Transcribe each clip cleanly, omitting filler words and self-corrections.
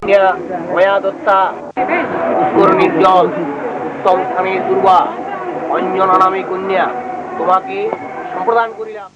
কন্যা ময়া দত্তা পুষ্করণীর জল উত্তম স্থানে দুর্বা অঞ্জনা নামে কন্যা তোমাকে সম্প্রদান করিলাম।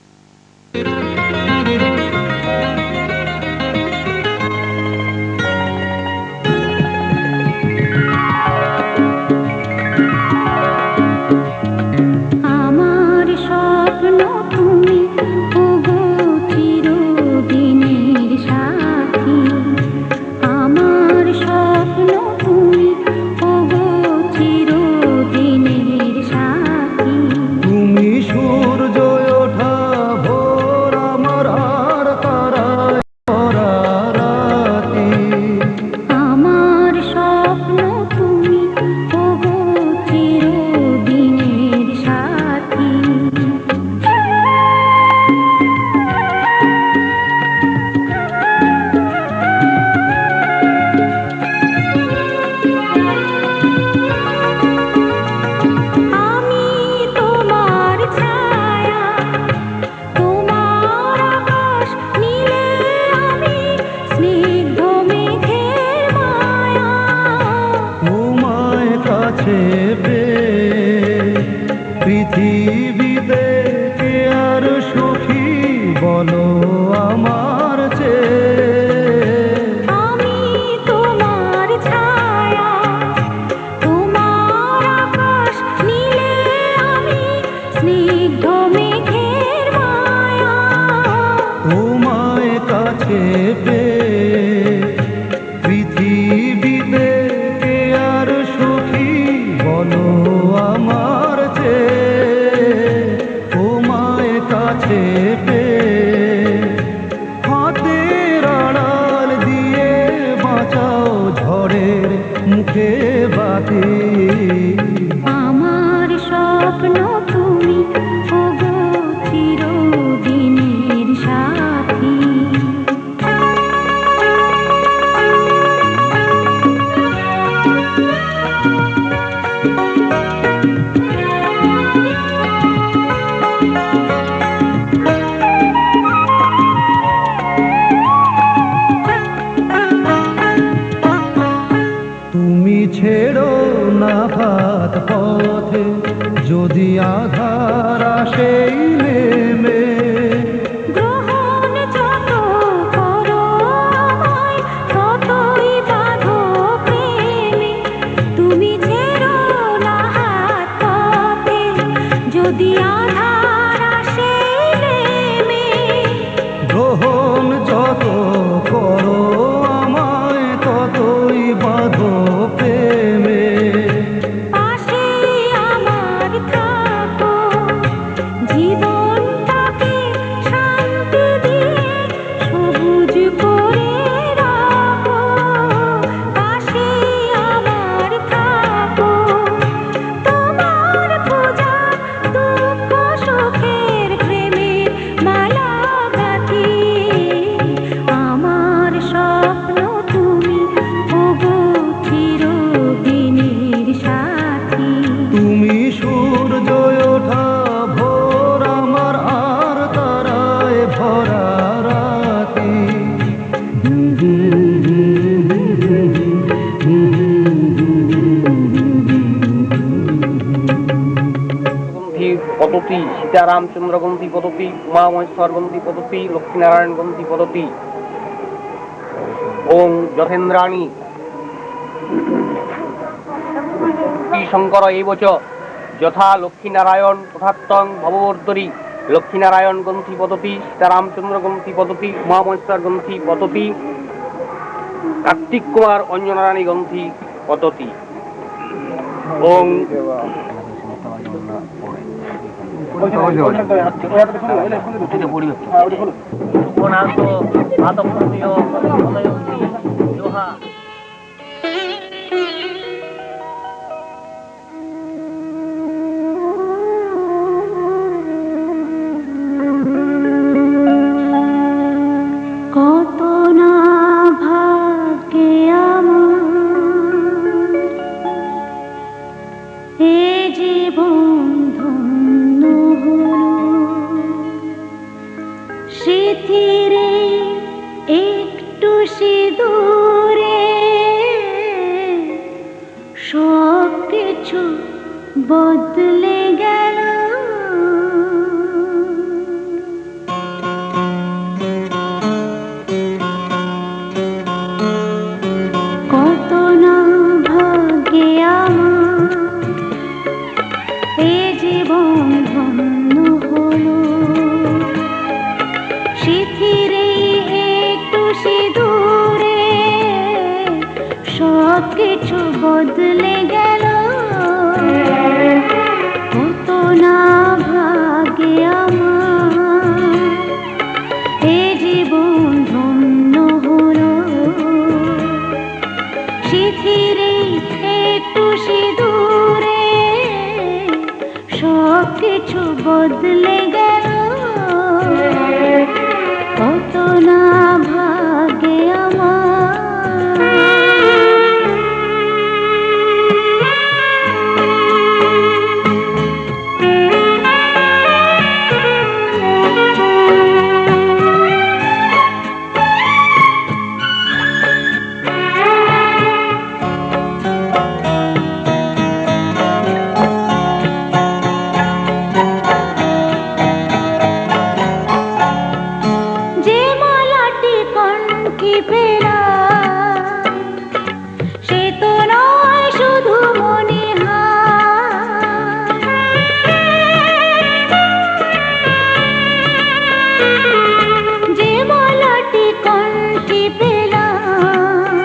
পৃথিবীতে কে আর সুখী বলো আমার আমি তোমার ছায়া, তোমার আকাশ নীলে আমি স্নিগ্ধ মেঘের মায়া। তোমায় কাছে পেয়ে পৃথিবীতে কে আর সুখী বলো আমার তোমায় কাছে পেয়ে হাতের আড়াল দিয়ে বাঁচাও ঝড়ের মুখে বাতি। আমার স্বপ্ন তুমি ওগো চিরদিনের সাথী। ছেড়ো না ভাত পথে যদি আধার আসেই নেমে, গ্রহণ যত করো আমায় ততই বাঁধো প্রেমে। তুমি ছেড়ো না হাত পথে যদি আধার আসে নেমে। গ্রহণ যত করো আমায় ততই বাঁধো প্রেমে। পাশে আমার থাকো, জীবনটাকে শান্তি দিয়ে সবুজ করে রাখো। পাশে আমার থাকো, তোমার পূজা দুঃখ সুখের প্রেমের মালা গাঁথি। আমার স্বপ্ন তুমি ওগো চিরদিনের সাথী। তুমি সূর্য ওঠা ভোর আমার আর তারায় ভরা রাতি। পদ্ধতি সীতারামচন্দ্র গ্রন্থি পদ্ধতি উমা মহেশ্বর গ্রন্থি পদ্ধতি লক্ষ্মীনারায়ণ গ্রন্থি পদ্ধতি ওং যথেন্দ্রাণী শঙ্কর এই বচ যথা লক্ষ্মীনারায়ণ তথাত্তং ভববর্ধরি। লক্ষ্মীনারায়ণ গ্রন্থি পদ্ধতি, সীতারামচন্দ্র গ্রন্থি পদ্ধতি, উমা মহেশ্বর গ্রন্থি পদ্ধতি, কার্তিক কুমার অঞ্জনারানী গ্রন্থি পদ্ধতি। ওং কত না ভাগ্যে আমার এ জীবন ধন্য হলো। স্মৃতিরে একটু সিঁদুরে কিছু বদলে গেল। কত না ভাগ্যে আমার এ জীবন ধন্য হলো। শিথিরে একটু সিঁদুরে সব কিছু বদলে গেল। কত না ভাগ্যে আমার এ জীবন ধন্য হলো। শিথিরে একটু সিঁদুরে সব কিছু বদলে গেল। কত না ভাগ্যে আমার। যে মালাটি কণ্ঠে পেলাম সে তো নয় শুধু মনিহার। যে মালাটি কণ্ঠে পেলাম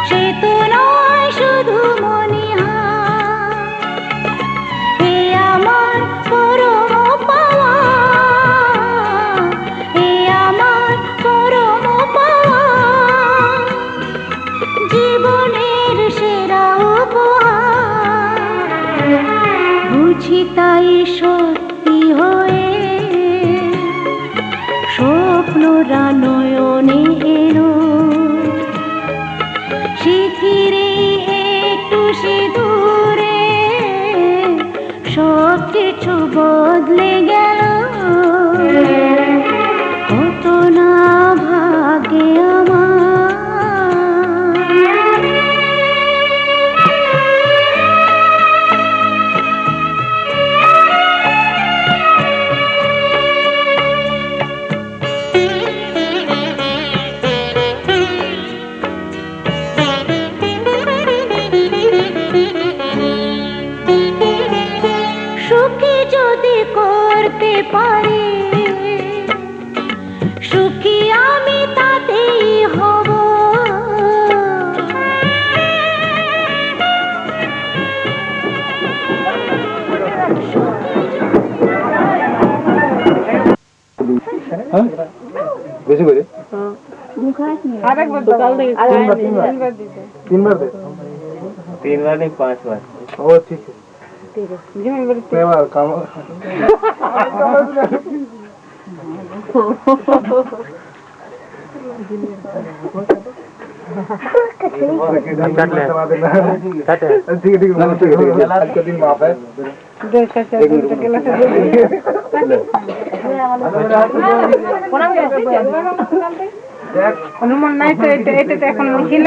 সে তো নয় শুধু মনিহার। এ আমার পরম পাওয়া, এ আমার পরম পাওয়া, জীবনের সেরা উপহার। বুঝি তাই সত্যি হয়ে স্বপ্নরা নয়নে এলো। শিথিরে একটু সিঁদুরে সব কিছু বদলে গেল। কত না ভাগ্যে আমার। সুখী যদি করতে পারি সুখী আমি তাতেই হব। বেশি করে তিনবার নেই 5 বার। ও ঠিক আছে। এবার কাম হনুমান নাই তো এটা এখন লিখিল।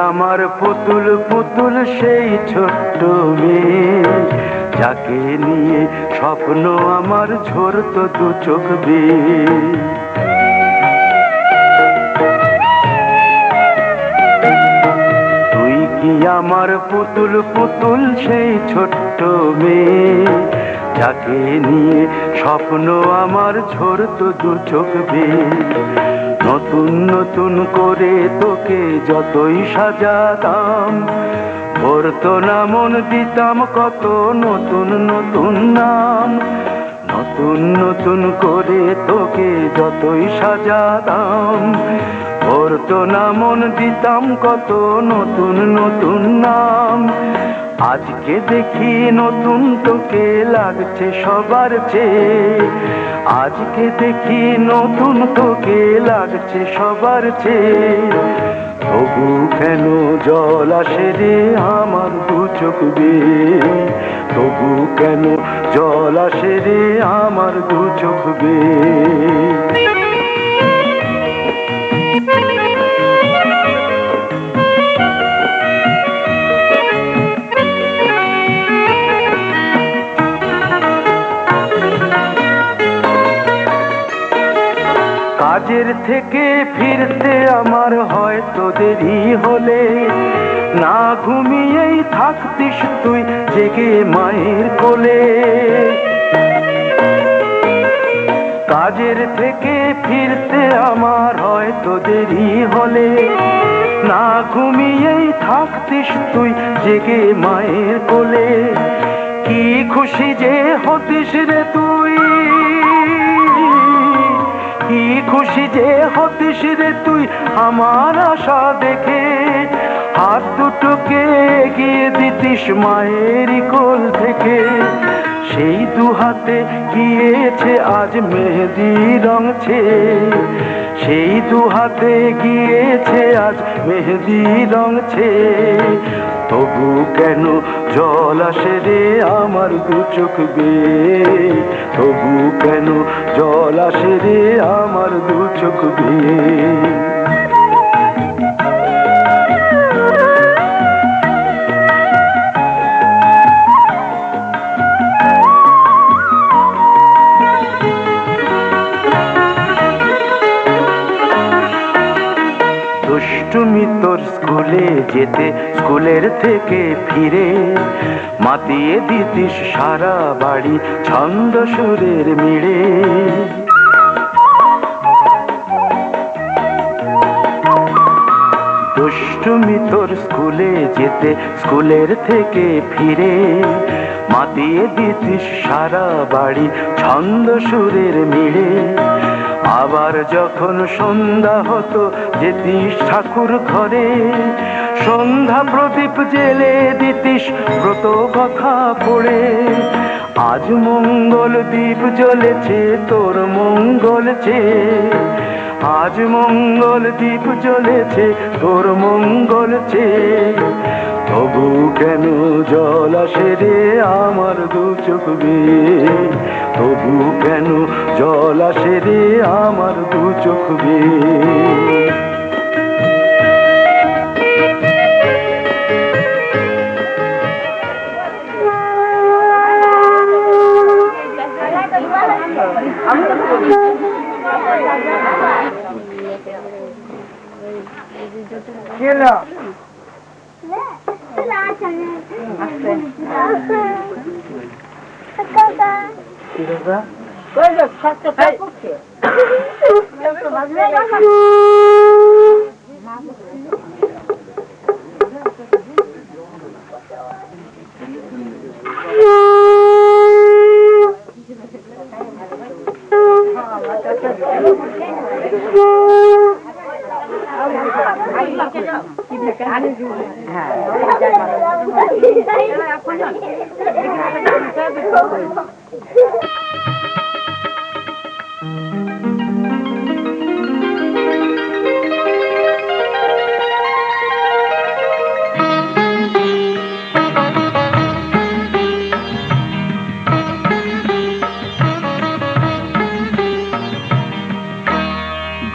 আমার পুতুল পুতুল সেই ছোট্ট মেয়ে, যাকে নিয়ে স্বপ্ন আমার ঝরতো দু চোখ বেয়ে। তুই কি আমার পুতুল পুতুল সেই ছোট্ট মেয়ে, যাকে নিয়ে স্বপ্ন আমার ঝরতো দু চোখ বেয়ে। নতুন নতুন করে তোকে যতই সাজাতাম, ভরতো না মন দিতাম কত নতুন নতুন নাম। নতুন নতুন করে তোকে যতই সাজাতাম, ভরতো না মন দিতাম কত নতুন নতুন নাম। আজকে দেখি নতুন তোকে লাগছে সবার চেয়ে, আজকে দেখি নতুন তোকে লাগছে সবার চেয়ে। তবু কেন জল আসে রে আমার দু চোখ বেয়ে, তবু কেন জল আসে রে আমার দু চোখ বেয়ে। কাজের থেকে ফিরতে আমার হয়তো দেরি হলে, না ঘুমিয়েই থাকতিস তুই জেগে মায়ের কোলে। কাজের থেকে ফিরতে আমার হয়তো দেরি হলে, না ঘুমিয়েই থাকতিস তুই জেগে মায়ের কোলে। কি খুশি যে হতিস রে তুই, কি খুশি যে হতিস রে তুই আমার আশা দেখে। হাত দুটোকে এগিয়ে দিতিস মায়েরই কোল থেকে, সেই দু হাতে গিয়েছে আজ মেহেদি রং ছেয়ে। সেই দু হাতে গিয়েছে আজ মেহেদি রং ছেয়ে। তবু কেন জল আসে রে আমার দু চোখ বেয়ে, তবু কেন জল আসে রে আমার দু চোখ বেয়ে। দুষ্টুমি তোর স্কুলে যেতে, স্কুলের থেকে ফিরে মাতিয়ে দিতিস সারা বাড়ি ছন্দ সুরের মিড়ে। দুষ্টুমি তোর স্কুলে যেতে, স্কুলের থেকে ফিরে মাতিয়ে দিতিস সারা বাড়ি ছন্দ সুরের মিড়ে। আবার যখন সন্ধ্যা হতো যেতিস ঠাকুর ঘরে, সন্ধ্যা প্রদীপ জেলে দিতিস ব্রত কথা পড়ে। আজ মঙ্গল দ্বীপ জ্বলেছে তোর মঙ্গল চেয়ে, আজ মঙ্গল দ্বীপ জ্বলেছে তোর মঙ্গল চেয়ে। তবু কেন জল আসে রে আমার দু চোখ বেয়ে, তবু কেন জল আসে রে আমার দু চোখ বেয়ে।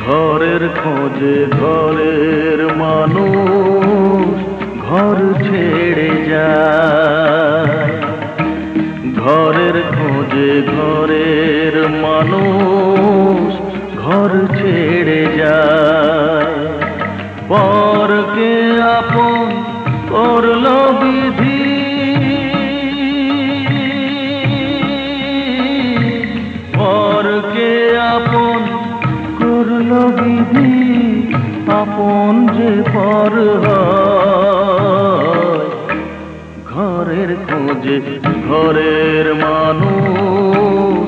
ঘরের খোঁজে ঘরের মানুষ ঘর ছেড়ে যায়, ঘরের খোঁজে ঘরের মানুষ ঘর ছেড়ে যায়। পরকে আপন করল বিধি, পরকে আপন করল বিধি, আপন যে পর হয়। ঘরের খোঁজে ঘরের মানুষ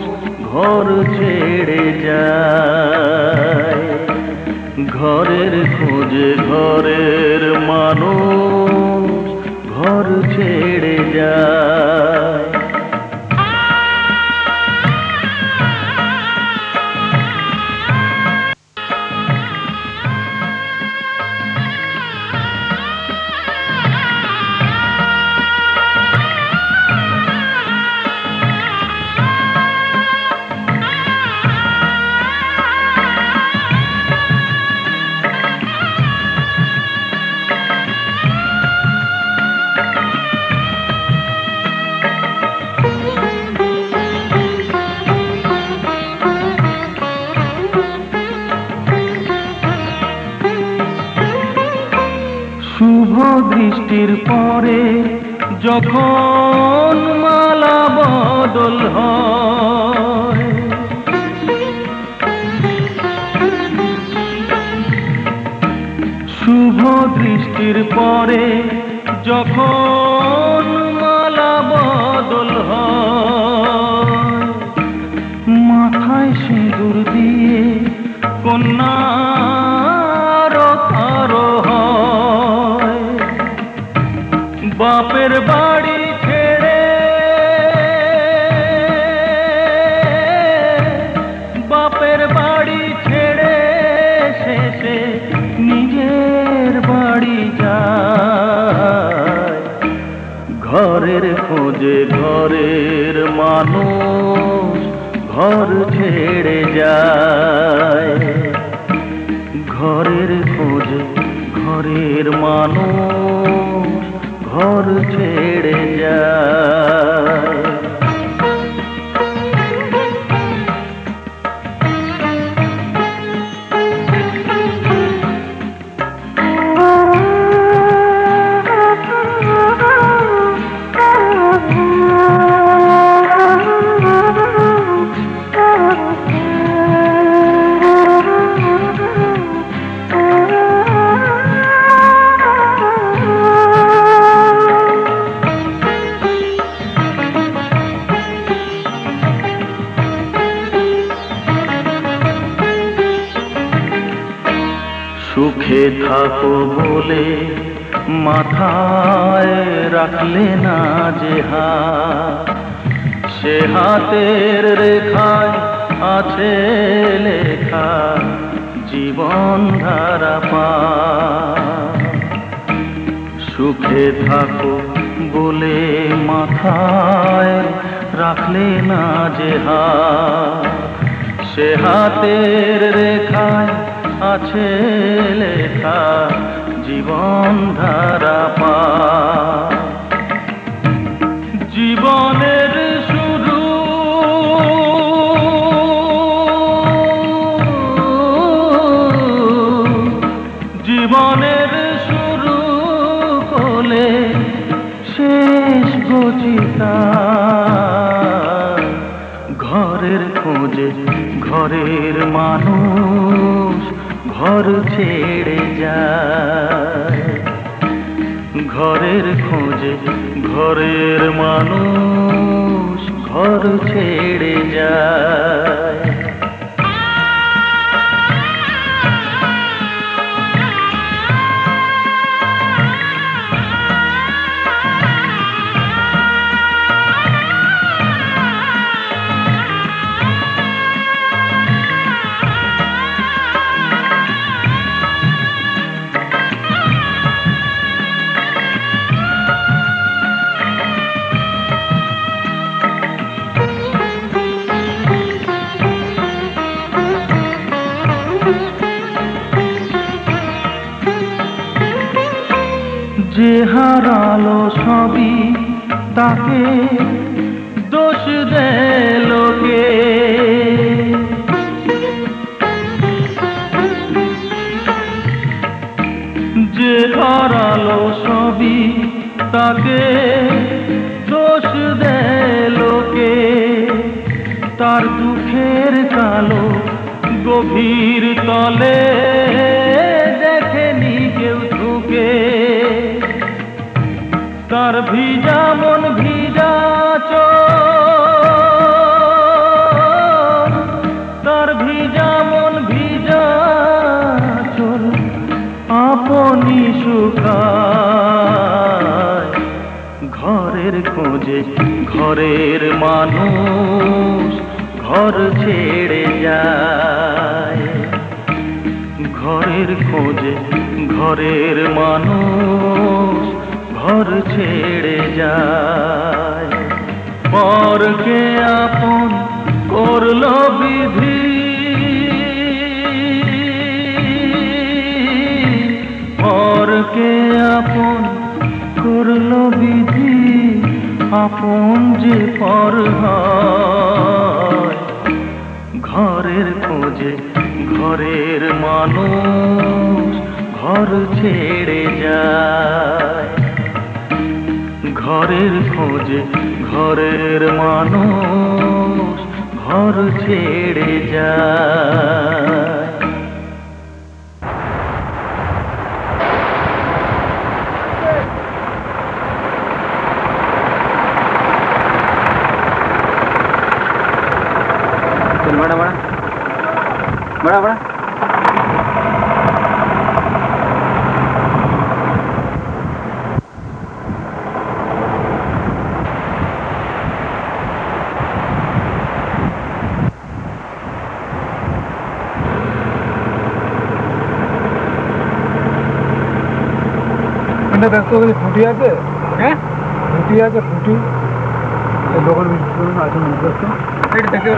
ঘর ছেড়ে যায়, ঘরের খোঁজে ঘরের মানুষ ঘর ছেড়ে যায়। শুভ দৃষ্টির পরে যখন মালা বদল হয়, শুভ দৃষ্টির পরে যখন মালা বদল হয়, মাথায় সিঁদুর দিয়ে কন্যা বাপের বাড়ি ছেড়ে, বাপের বাড়ি ছেড়ে শেষে নিজের বাড়ি যায়। ঘরের খোঁজে ঘরের মানুষ ঘর ছেড়ে যায়, ঘরের খোঁজে ঘরের মানুষ ঘর ছেড়ে যায়। সুখে থাকো বলে মাথায় রাখলে না যে হাত, সে হাতের রেখায় আছে লেখা জীবন ধারা পা। সুখে থাকো বলে মাথায় রাখলে না যে হাত, সে হাতের রেখায় আছে লেখা জীবন ধারা পা। জীবনের শুরু জীবনের শুরু কোলে শেষ গচিতা। ঘরের খোঁজে ঘরের মানুষ ঘর ছেড়ে যায়, ঘরের খোঁজে ঘরের মানুষ ঘর ছেড়ে যায়। যে হারালো সবই তাকে দোষ দেয় লোকে, যে হারালো সবই তাকে দোষ দেয় লোকে। তার দুঃখের কালো গভীর তলে দেখেনি কেউ ঢুকে। তার ভিজা মন ভিজা চোখ, তার ভিজা মন ভিজা চোখ আপনি শুকায়। ঘরের খোঁজে ঘরের মানুষ ঘর ছেড়ে যায়, ঘরের খোঁজে ঘরের মানুষ ঘর ছেড়ে যায়। পরকে আপন করলো বিধি, পরকে আপন করলো বিধি, আপন যে পর হয়। ঘরের খোঁজে ঘরের মানুষ ঘর ছেড়ে যায়, ঘরের খোঁজে ঘরের মানুষ ঘর ছেড়ে যায়। बड़ा बड़ा बड़ा बड़ा দেখতে গেলে ফুটি আছে, হ্যাঁ ফুটি আছে, ফুটি দোকান আছে এটা দেখে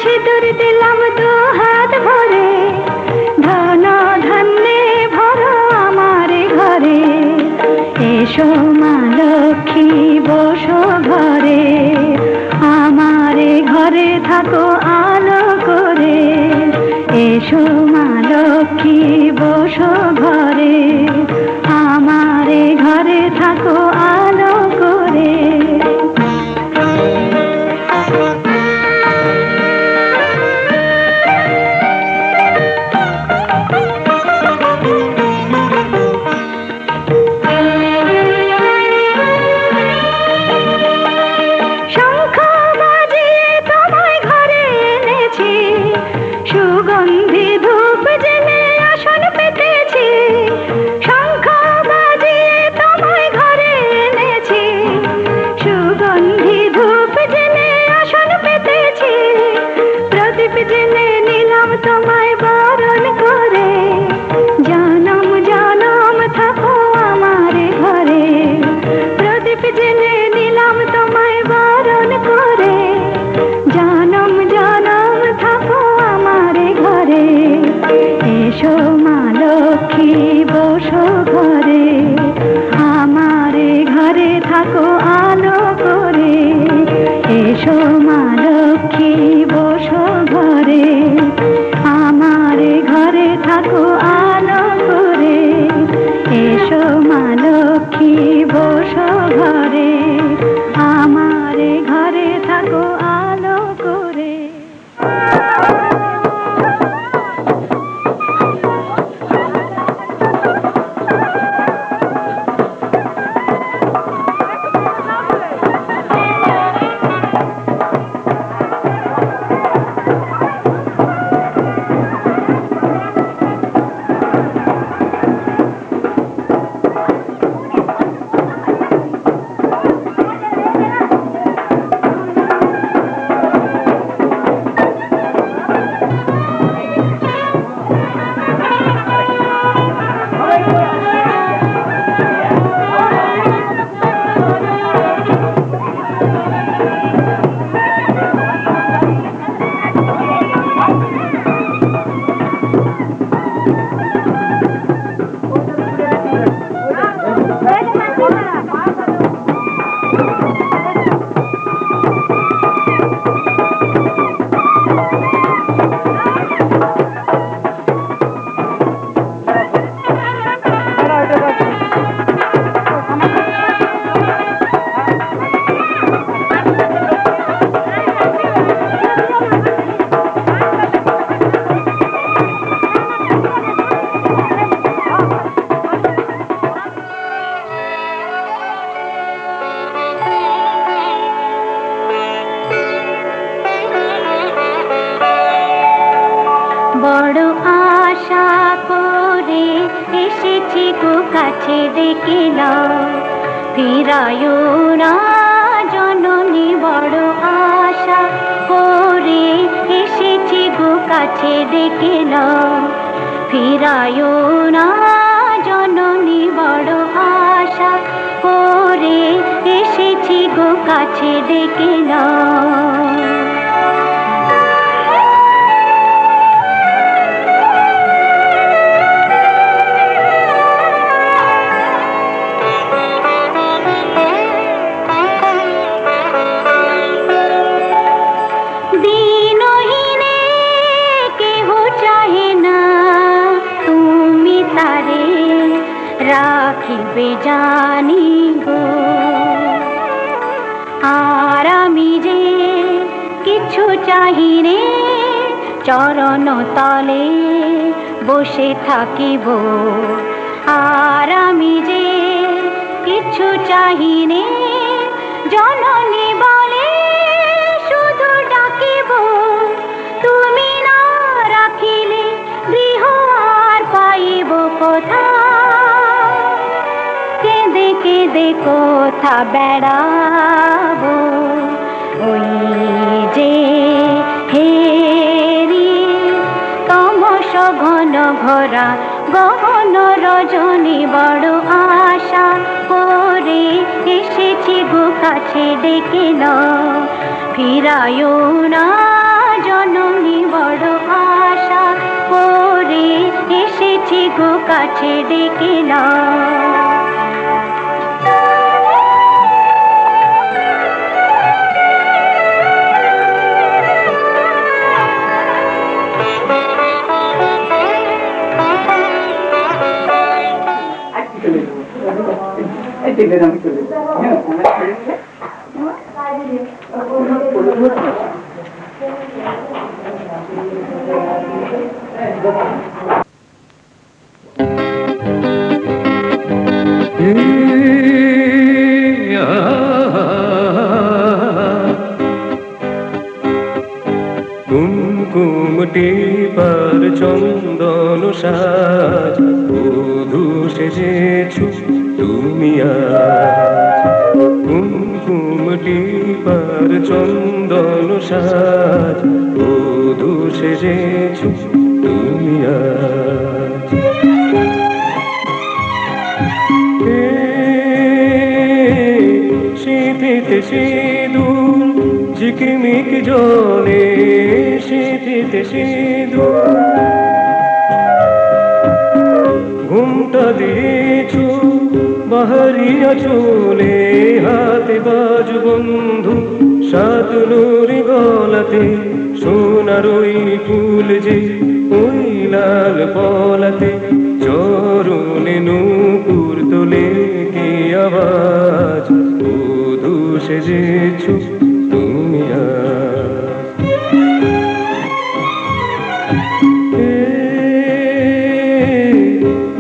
সিঁদুর দিলাম দু হাত ভরে, ধন ধান্যে ভরো আমার ঘরে। এসো মা লক্ষ্মী বসো ঘরে, আমার ঘরে থাকো আলো করে। এসো মা লক্ষ্মী বসো ঘরে, আমার ঘরে থাকো আলো করে। শঙ্খ বাজিয়ে তোমায় ঘরে এনেছি, সুগন্ধি ধূপ জেলে আসন পেতেছি। শঙ্খ বাজিয়ে তোমায় ঘরে এনেছি, সুগন্ধি ধূপ জেলে আসন পেতেছি। প্রদীপ জেলে নিলাম তোমায় বরণ করে, জনম জনম থাকো আমার ঘরে। প্রদীপ জেলে নিলাম তোমায় বরণ করে, জনম জনম থাকো আমার ঘরে। এসো মা লক্ষ্মী বসো ঘরে, আমার ঘরে থাকো আলো করে। এসো মা লক্ষ্মী বসো ঘরে, আমার ঘরে থাকো আলো করে। এসো মা লক্ষ্মী বসো ঘরে, আমার ঘরে থাকো আলো করে। বড় আশা করে এসেছি গো কাছে ডেকে নাও, ফিরায়ো না জননী। বড় আশা করে এসেছি গো কাছে ডেকে নাও, ফিরায়ো না জননী। বড় আশা করে এসেছি গো কাছে ডেকে নাও। রাখিবে জানি গো, আর আমি যে কিছু চাহি রে, চরণ তলে বসে থাকিব। আর আমি যে কিছু চাহি রে, জননী বলে শুধু ডাকিব। তুমি না রাখিলে গৃহ আর পাইব কোথা, কেঁদে কেঁদে কোথা বেড়াবো। ওই যে হেরি তমস ঘন ভরা গহন রজনী, বড় আশা করে এসেছি গো কাছে ডেকে নাও, ফিরায়ো না জন শুধু কাছে ডেকে নাও। কুমকুমটি পার চন্দন সাজ বধূ সেজেছো তুমি আজ। কুমকুমটি পার চন্দন সাজ বধূ সেজেছো তুমি আজ। শীতিতে সিঁদুর ঝিকিমিক জলে, শীতিতে সিঁদুর ঘুমটা দিয়েছো বাহারিয়া চলে, হাতে বাজ বন্ধু সাত নুরি গলাতে, সোনার ওই ফুল যে ওই লাল পলাতে, চরণে নূপুর তোলে কি আওয়াজ বধূ সেজেছো তুমি আজ।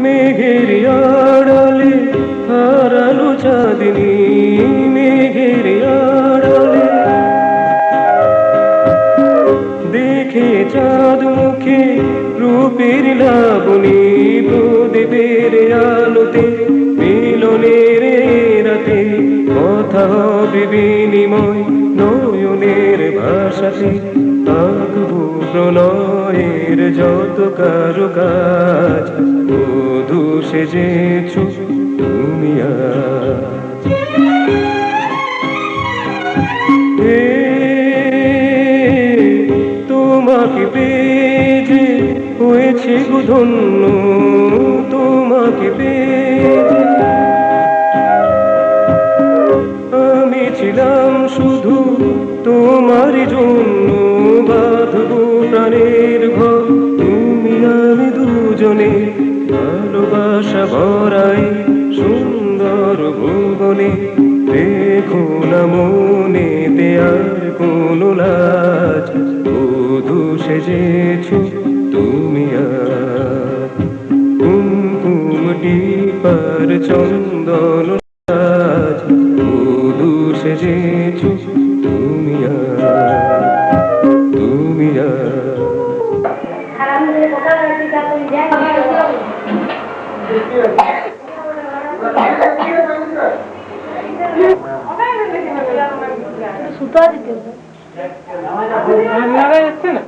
মেঘের আড়ালে হারালো চাঁদনি, মেঘের আড়ালে দেখে চাঁদ মুখে রূপের লাবণী, প্রদীপের আলোতে মিলনের রাতে, কথা হবে বিনিময় নয়নের ভাষাতে, আঁকবো প্রণয়ের যত কারুকাজ বধূ সেজেছো তুমি আজ। তোমাকে পেয়ে যে হয়েছে গো ধন্য, তোমাকে পেয়ে আমি ছিলাম শুধু তোমার জন্য, বাঁধবো প্রাণের ঘর তুমি আমি দুজনে, ভালোবাসা ভরাই সুন্দর ভুবনে, দেখো না মনেতে আর কোনো লাজ বধূ সেজেছো তুমি আজ। কুমকুমটি পার চন্দন সাজ বধূ সেজেছো তুমি আজ, তুমি আজ। সুতো দিতে হবে যাচ্ছে না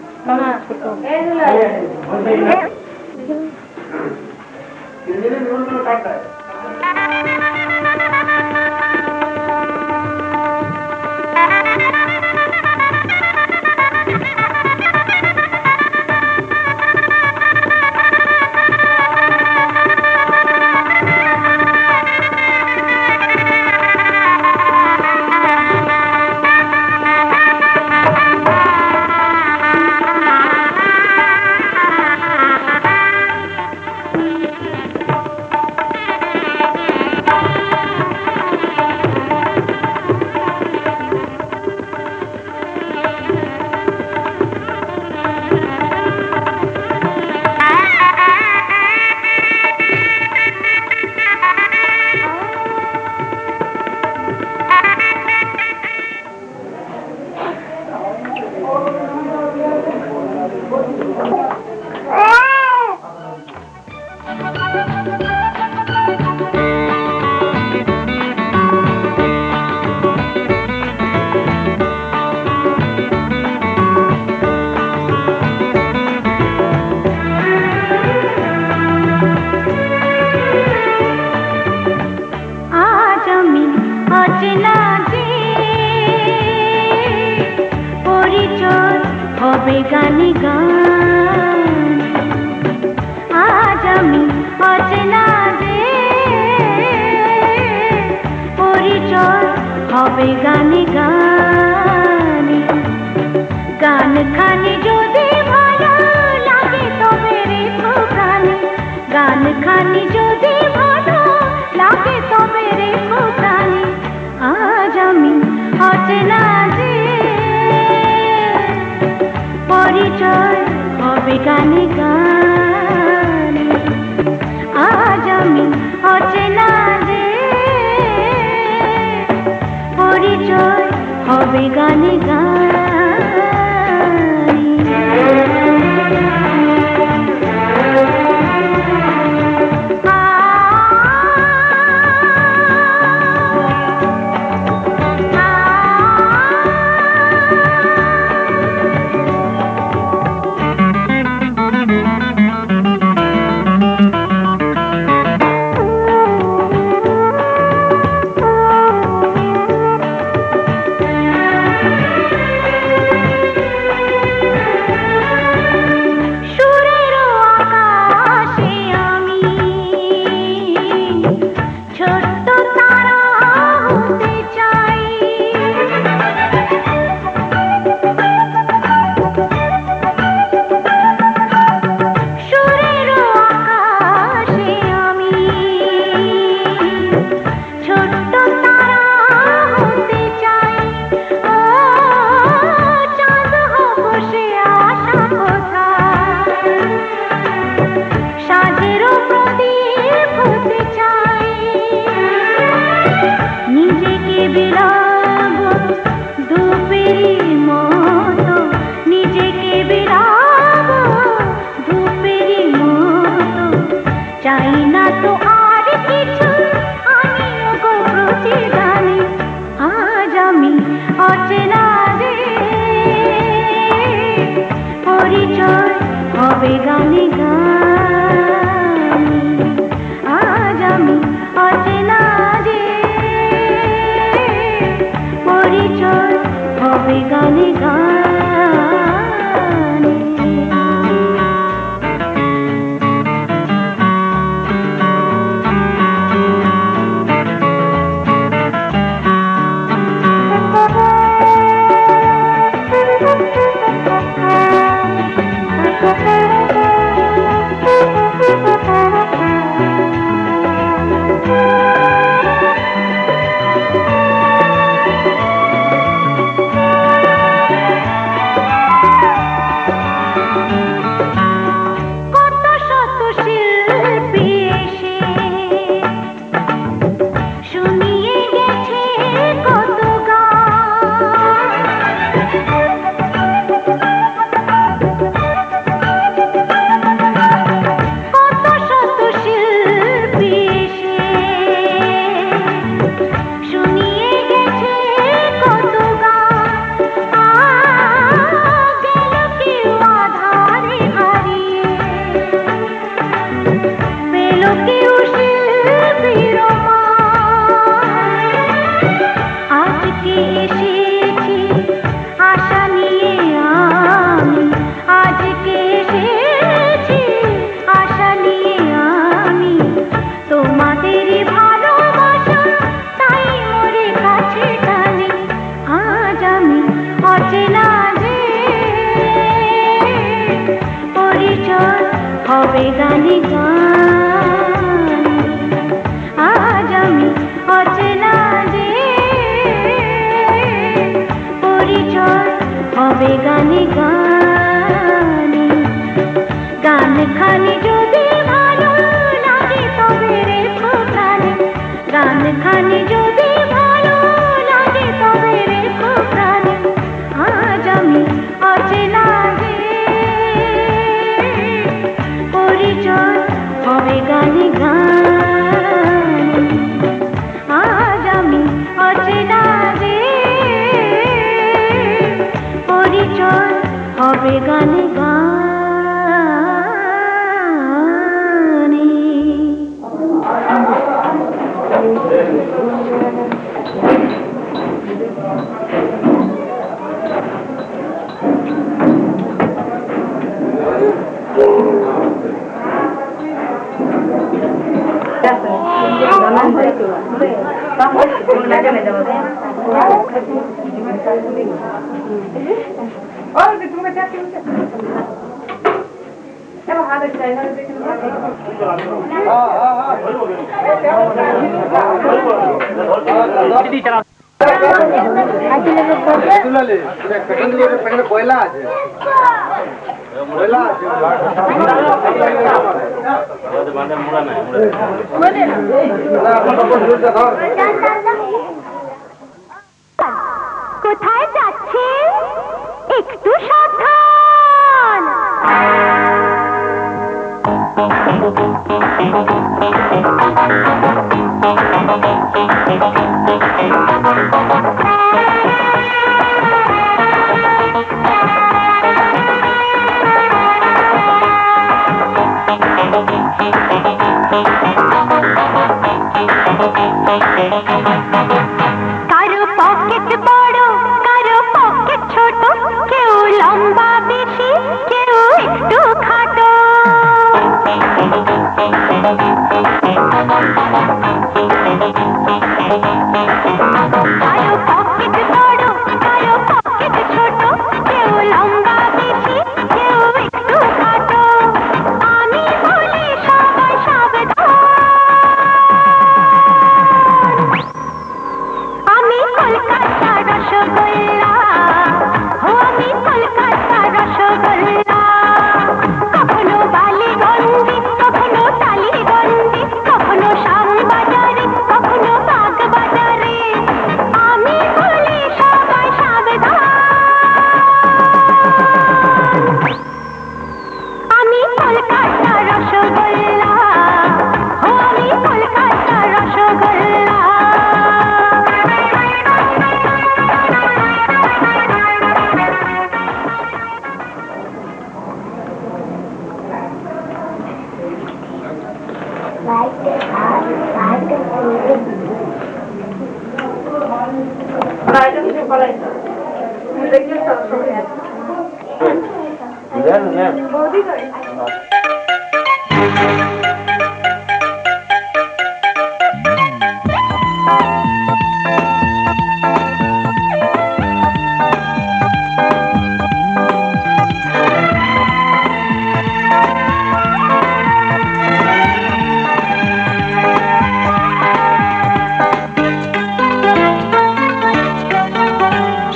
হবে গানে গান, আজ আমি অচেনা যে পরিচয় হবে গানে গানে গান খানি যদি ভালো লাগে তবে রেখো প্রাণে গান খানি যদি ভালো লাগে তবে রেখো প্রাণে আজ আমি অচেনা যে পরিচয় হবে গানে গানে আজ আমি অচেনা যে পরিচয় হবে গানে গানে পয়লা আছে কোথায় যাচ্ছে একটু সাবধান। কারো পকেট বড় কারো পকেট ছোট, কেউ লম্বা বেশি কেউ একটু খাটো। কারো পকেট বড় কারো পকেট ছোট, কেউ লম্বা বেশি কেউ একটু খাটো। আমি বলি সবাই সাবধান। আমি কলকাতা রসগোল্লা, আমি কলকাতা রসগোল্লা। কখনো বালিগঞ্জে কখনো টালিগঞ্জে কখনো শ্যামবাজারে কখনো বাগবাজারে। আমি বলি সবাই সাবধান। আমি কলকাতা রসগোল্লা, আমি কলকাতা রসগোল্লা।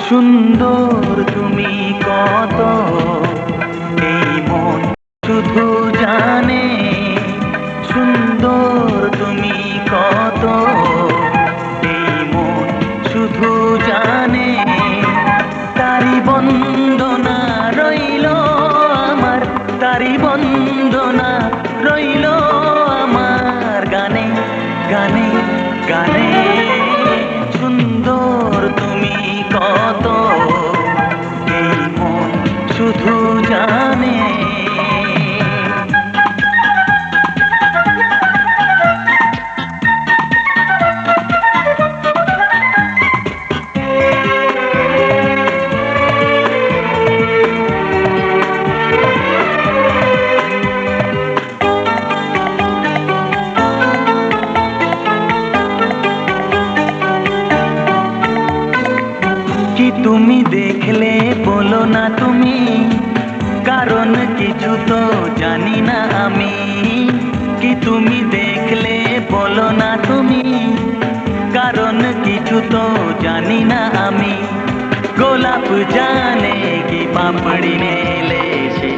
সুন্দর তুমি কত, এই মন শুধু জানে। সুন্দর তুমি কত, এই মন শুধু জানে। তারি বন্দনা রইল আমার, তারি বন্দনা রইল আমার গানে গানে গানে। সুন্দর তুমি কত, এই মন শুধু জানে। কি তুমি দেখলে বলো না তুমি, কারণ কিছু তো জানি না আমি। কি তুমি দেখলে বলো না তুমি, কারণ কিছু তো জানি না আমি। গোলাপ জানে কি পাপড়ি মেলে সে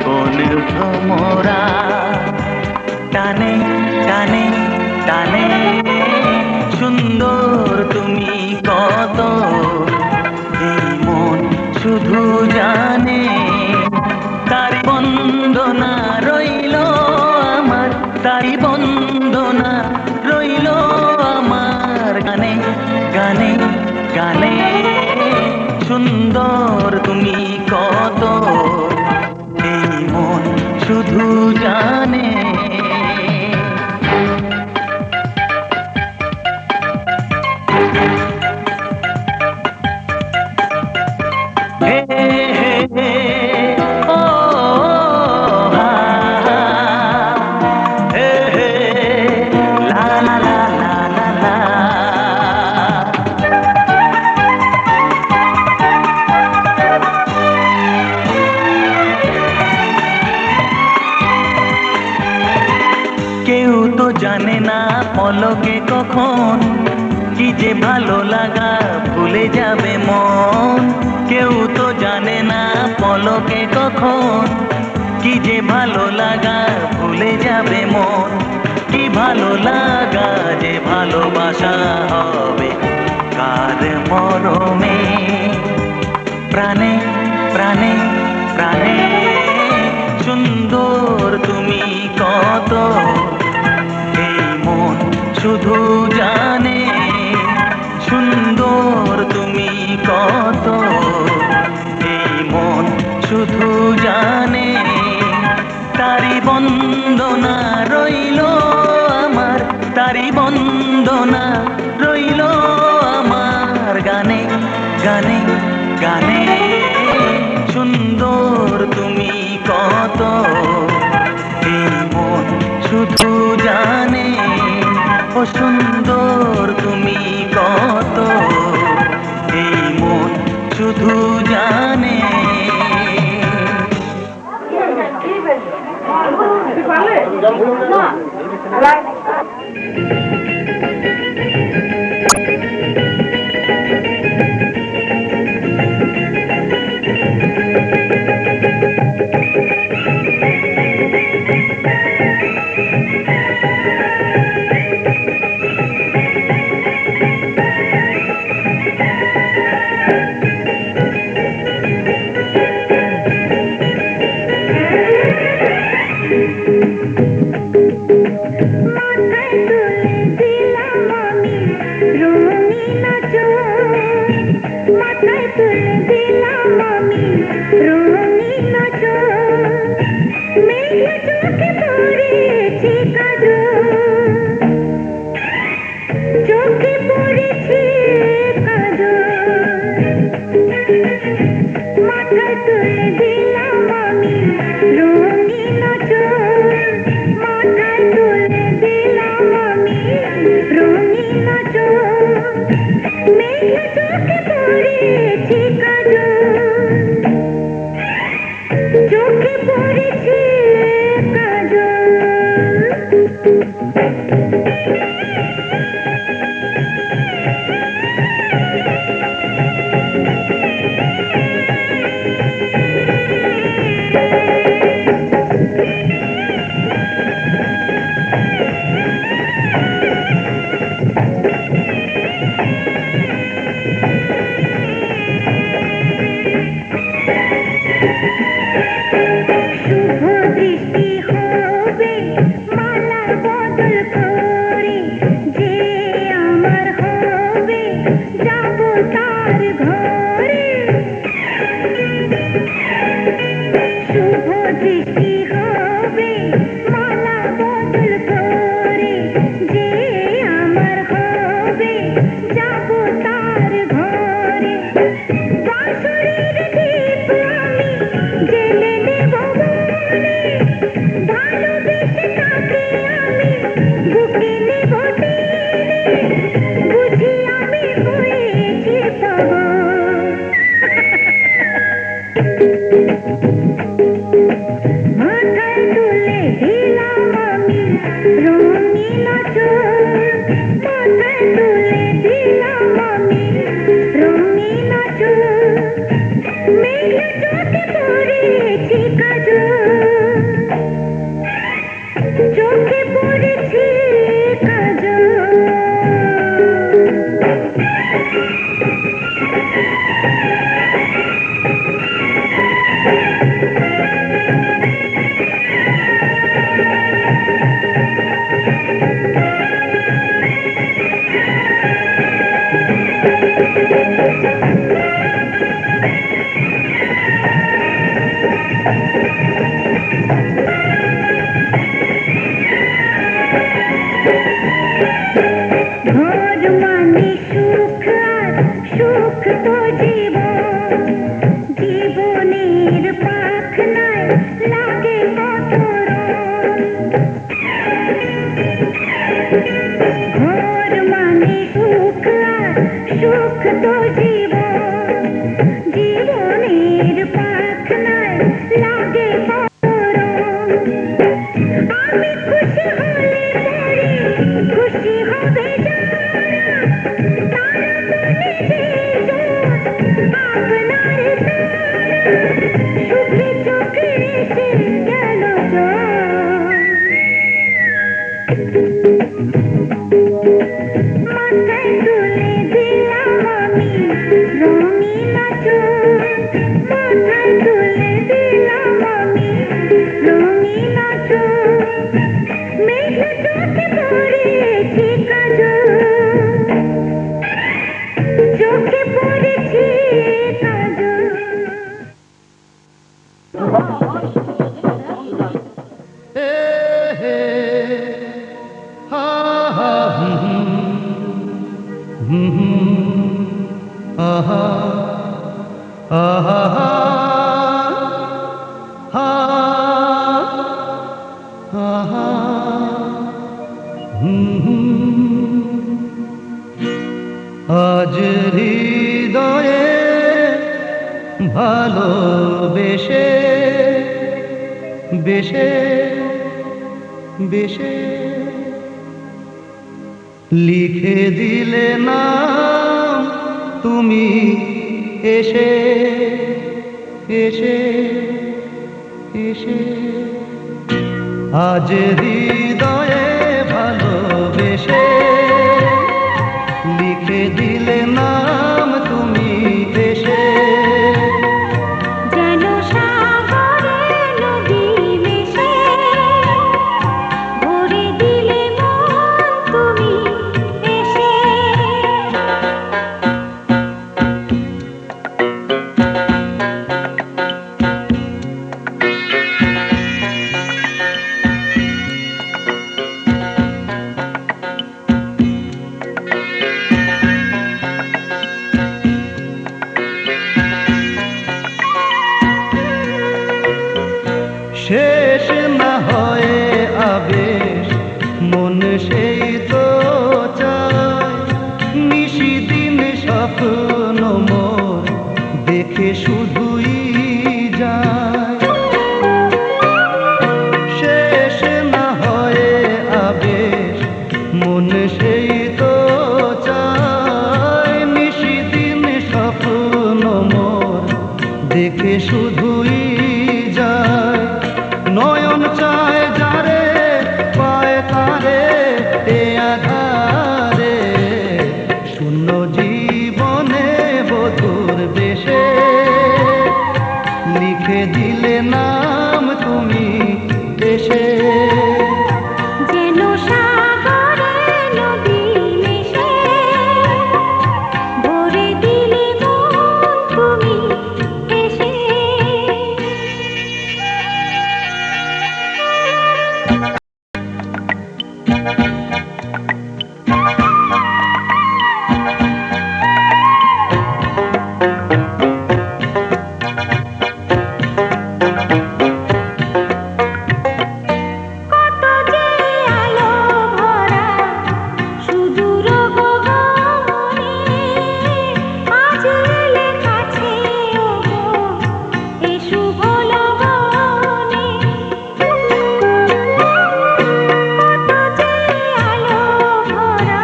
কোন ভ্রমরা, টানে টানে টানে। সুন্দর তুমি কত, এই মন শুধু জানে। তারি বন্দনা রইল আমার, তারি বন্দনা রইল আমার গানে গানে গানে। সুন্দর তুমি কত, এই মন শুধু জানে। কখন কি যে ভালো লাগা ভুলে যাবে মন কেউ তো জানে না পলকে কখন কি যে ভালো লাগা ভুলে যাবে মন কি ভালো লাগা যে ভালোবাসা হবে কার মরমে প্রাণে প্রাণে প্রাণে সুন্দর তুমি কত এই মন শুধু জানে সুন্দর তুমি কত এই মন শুধু জানে তারি বন্দনা রইল আমার তারি বন্দনা রইল আমার গানে গানে গানে সুন্দর তুমি কত এই মন শুধু জানে ও সুন্দর তুমি কত এই মন শুধু জানে খুশি হলে পরে খুশি হবে। আহা, হুম, আজ হৃদয়ে ভালোবেসে বেশে বেশে লিখে দিলে নাম তুমি এসে এসে এসে আজ হৃদয়ে ভালোবেসে লিখে দিলে নাম তুমি এসে যেন সাগরে নদী মিশে ভরে দিলে মন তুমি এসে শেষ না হয়ে আবেশ মন সেই তো চায় নিশিদিন স্বপ্ন মোর দেখে শুধুই যায় শেষ না হয়ে আবেশ মন সেই তো চায় নিশিদিন স্বপ্ন মোর দেখে শুধুই যায় নয়ন চায় যারে পায় তারে এ আধারে শূন্য জীবনে বধুর বেশে লিখে দিলে নাম তুমি এসে যেন সাগরে নদী মিশে ভরে দিলে মন তুমি এসে কত যে আলো ভরা সুদূর গগনে আজ এলে কাছে ওগো এ শুভ লগনে কত যে আলো ভরা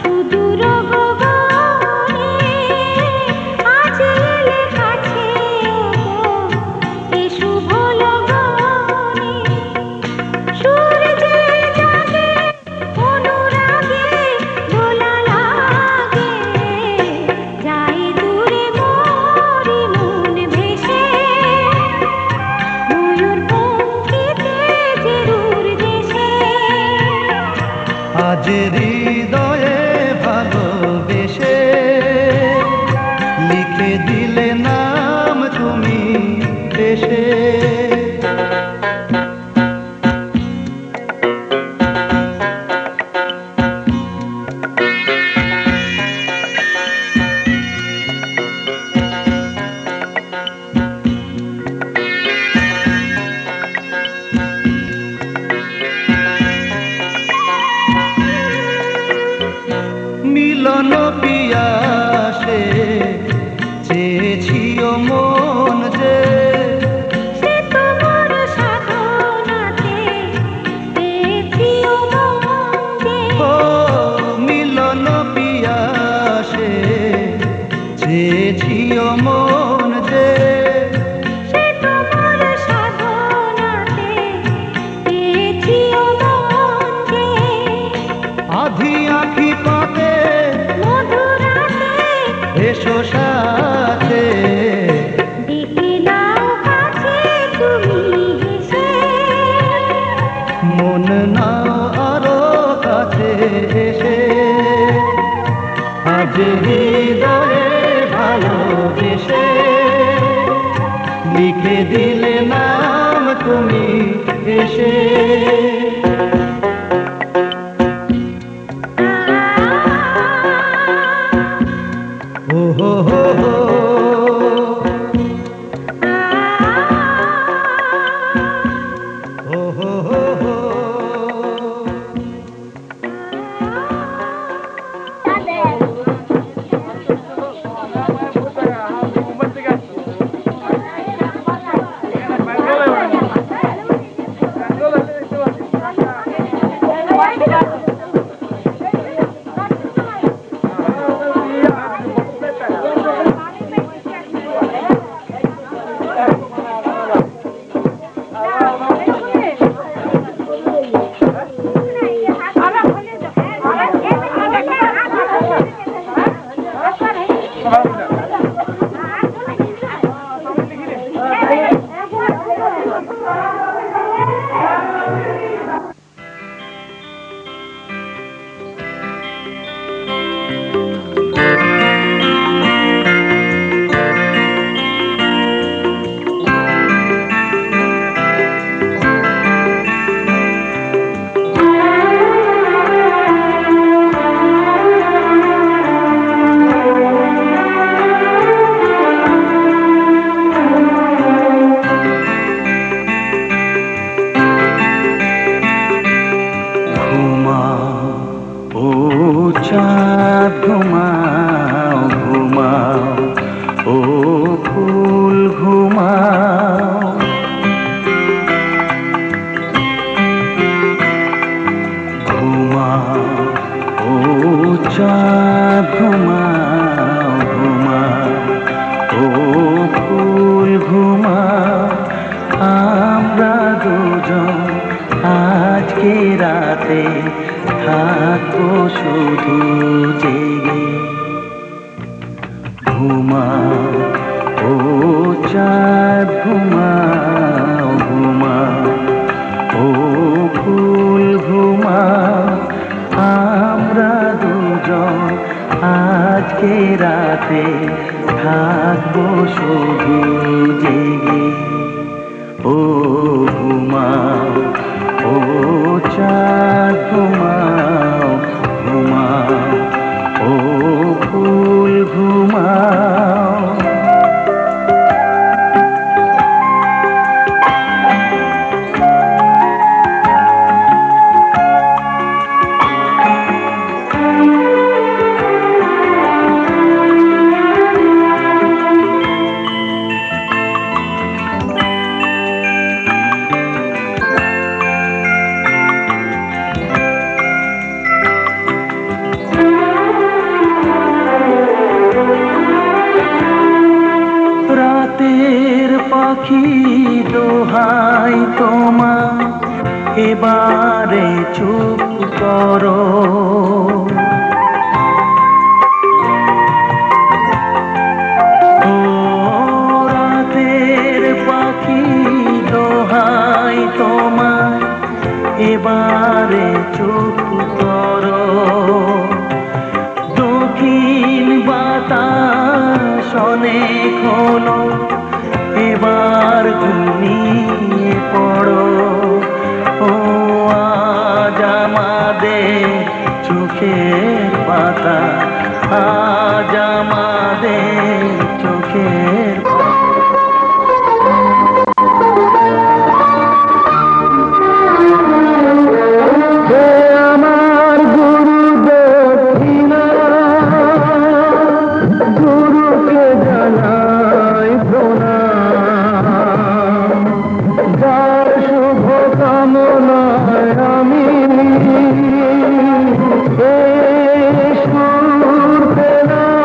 সুদূর গগনে আজ এলে কাছে ওগো এ শুভ লগনে সূর্যে জাগে অনুরাগে দোলা লাগে যায় দূরে মোরি মন ভেসে ময়ূর পঙ্খিতে চিরুর দেশে আজ হৃদয়ে ভালোবেসে লিখে দিলে নাম তুমি এসে মিলন পিয়াসে চেয়েছিও মন যে সে তোমার সাধনাতে পেয়েছিও মন যে ও মিলন পিয়াসে চেয়েছিও মন যে সে তোমার সাধনাতে পেয়েছিও মন যে আধি আঁখি পাতে মধুরাতে এসো সাথে দেখে নাও কাছে তুমি এসে মন নাও আরো কাছে এসে আজ হৃদয়ে ভালোবেসে লিখে দিলে নাম তুমি এসে ও হো হো হো ও হো হো আমরা দুজন আজকে রাতে থাকবো শুধু জেগে। ঘুমাও ও চাঁদ ঘুমাও, ঘুমাও ও ফুল ঘুমাও, আমরা দুজন আজকে রাতে থাকবো শুধু জেগে। ও ঘুমাও ও চাঁদ ঘুমাও, ঘুমাও ও ফুল ঘুমাও। রাতের পাখি দোহাই তোমার, এবারে চুপ করো। ও রাতের পাখি দোহাই তোমার, এবারে চুপ করো। দক্ষিণ বাতাস অনেক হলো, এবার ঘুমিয়ে পড়ো। ও আজ আমাদের চোখের পাতা, আজ আমাদের চোখের আমার গুরু দক্ষিণা, গুরুকে জানাই প্রণাম। যার শুভ কামনায় আমি এই সুর পেলাম।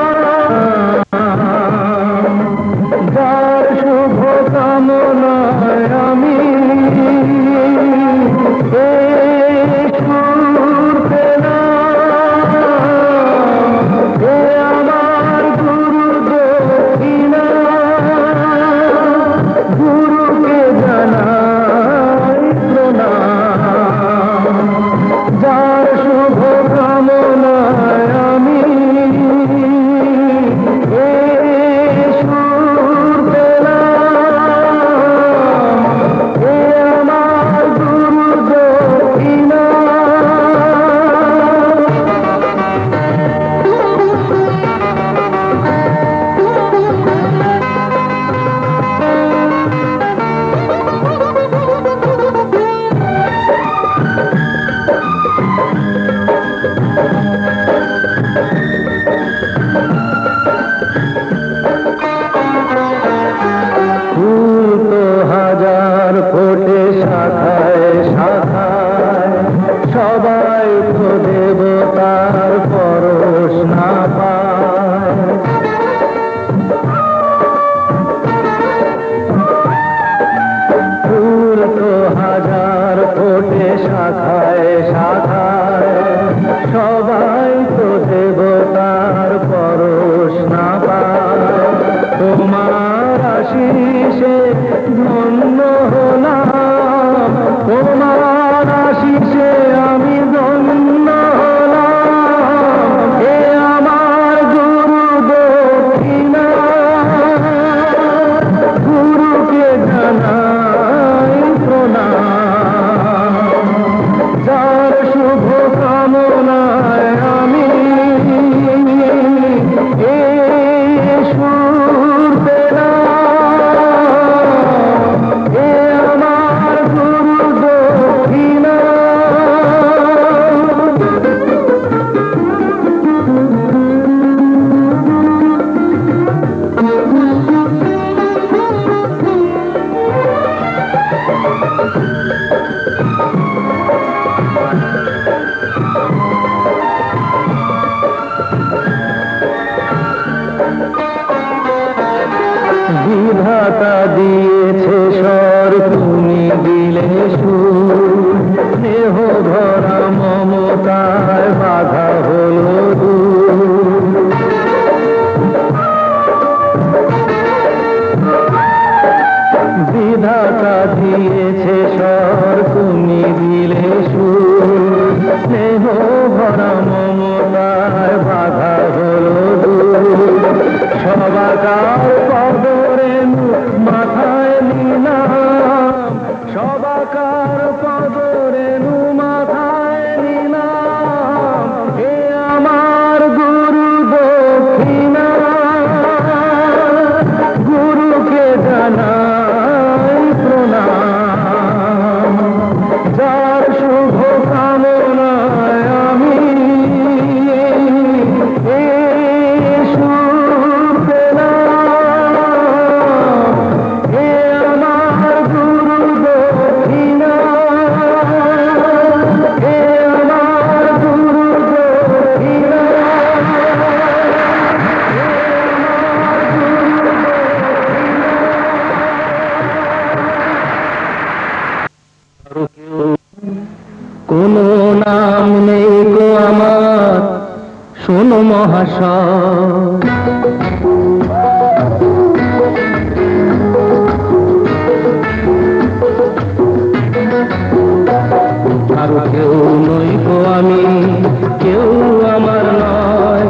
যার শুভ কামনায় আমি এই সুর পেলাম। এ আমার গুরু দক্ষিণা, গুরুকে জানাই প্রণাম। যার শুভ কামনায় আমি এই সুর পেলাম। এ আমার গুরু দক্ষিণা। ফুল তো হাজার ফোটে শাখায় শাখায়, সবাই তো দেবতার পরশ না পায়। ফুল তো হাজার ফোটে শাখায় শাখায়, সবাই তো দেবতার পরশ না পায়। তোমার আশিসে ধন্য হলাম, তোমার আশিসে আমি ধন্য হলাম। এ আমার গুরু দক্ষিণা, গুরুকে জানাই প্রণাম। যার কার পদরেণু মাথায় নিলাম, হে আমার গুরু দক্ষিণা, গুরুকে জানাই প্রণাম, যার শুভ কামনায় আমি এই সুর পেলাম। হে আমার গুরু দক্ষিণা, হে আমার গুরু দক্ষিণা, কোনো নাম নেই গো আমার, শোনো মহাশয়। কারো কেউ নই গো আমি, কেউ আমার নয়,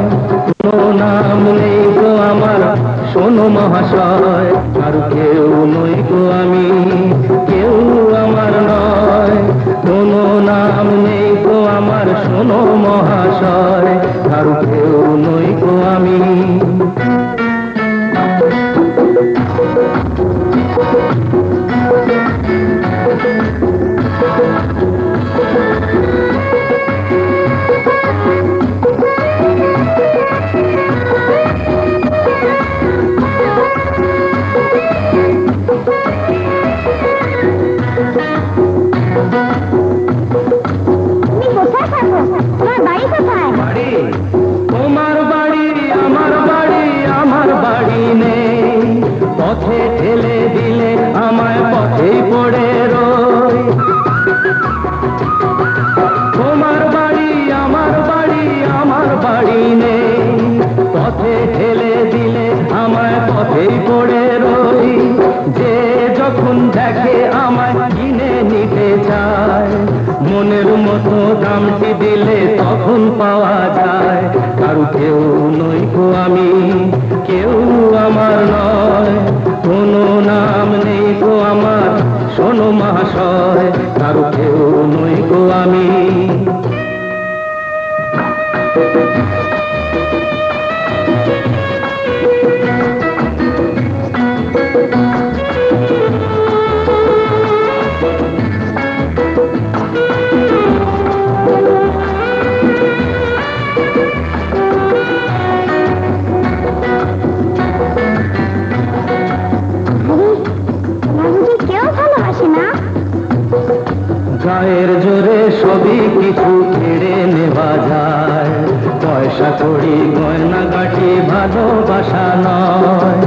কোনো নাম নেই গো আমার, শোনো মহাশয়। কারো কেউ নই গো আমি, কেউ আমার নয়, কোনো নাম নেই গো আমার, শোনো মহাশয়। কারো কেউ নই গো আমি। তুমি কোথায় থাকো? তোমার বাড়ি কোথায়? বাড়ি তোমার বাড়ি আমার বাড়ি, আমার বাড়ি নেই, পথে ঠেলে দিলে আমায় পথেই পড়ে রই। তোমার বাড়ি আমার বাড়ি, আমার বাড়ি নেই, পথে ঠেলে দিলে আমায় পথেই পড়ে রই। যে যখন দেখে আমায় কিনে নিতে চায়, মনের মতো দামটি দিলে তখন পাওয়া যায়। কারো কেউ নই গো আমি, কেউ আমার নয়, কোনো নাম নেই গো আমার, শোনো মহাশয়। কারো কেউ নই গো আমি। তোমার বুঝি কেউ ভালোবাসে না? গায়ের জোরে সবই কিছু কেড়ে নেওয়া যায়, পয়সা কড়ি গয়না গাটি ভালোবাসা নয়।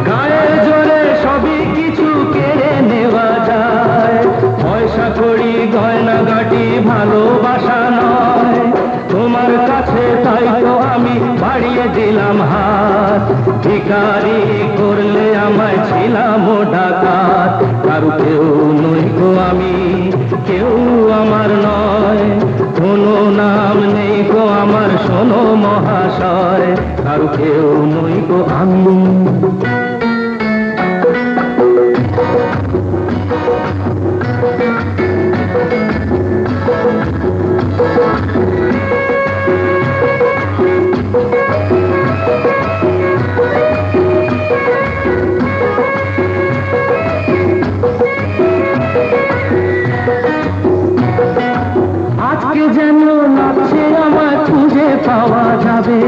গায়ের জোরে সবই কিছু কেড়ে নেওয়া যায়, পয়সা কড়ি গয়না গাটি ভালোবাসা নয়। তোমার কাছে তাই তো আমি বাড়িয়ে দিলাম হাত, ভিখারি করলে আমায় ছিলাম ও ডাকাত। কারো কেউ নই গো আমি, কেউ আমার নয়, কোনো নাম নেই গো আমার, শোনো মহাশয়। কারো কেউ নই গো আমি। আজকে যেন লাগছে আমায় খুঁজে পাওয়া যাবে,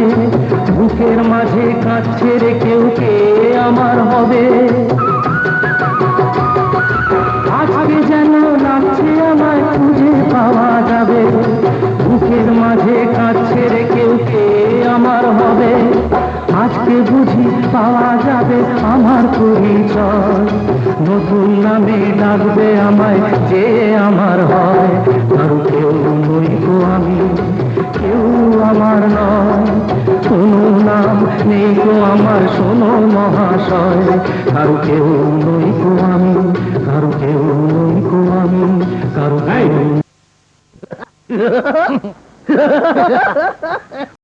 বুকের মাঝে কাঁদছে রে কেউ, কে আমার হবে। আজকে যেন লাগছে আমায় খুঁজে পাওয়া যাবে, বুকের মাঝে কাঁদছে রে কেউ, কে আমার হবে। আজকে বুঝি পাওয়া যাবে আমার পরিচয়, নতুন নামে ডাকবে আমায় যে আমার হয়। কারো কেউ নই গো আমি, কেউ আমার নয়, কোনো নাম নেই গো আমার, শোনো মহাশয়। কারো কেউ নই গো আমি, কারো কেউ নই গো আমি, কারো কেউ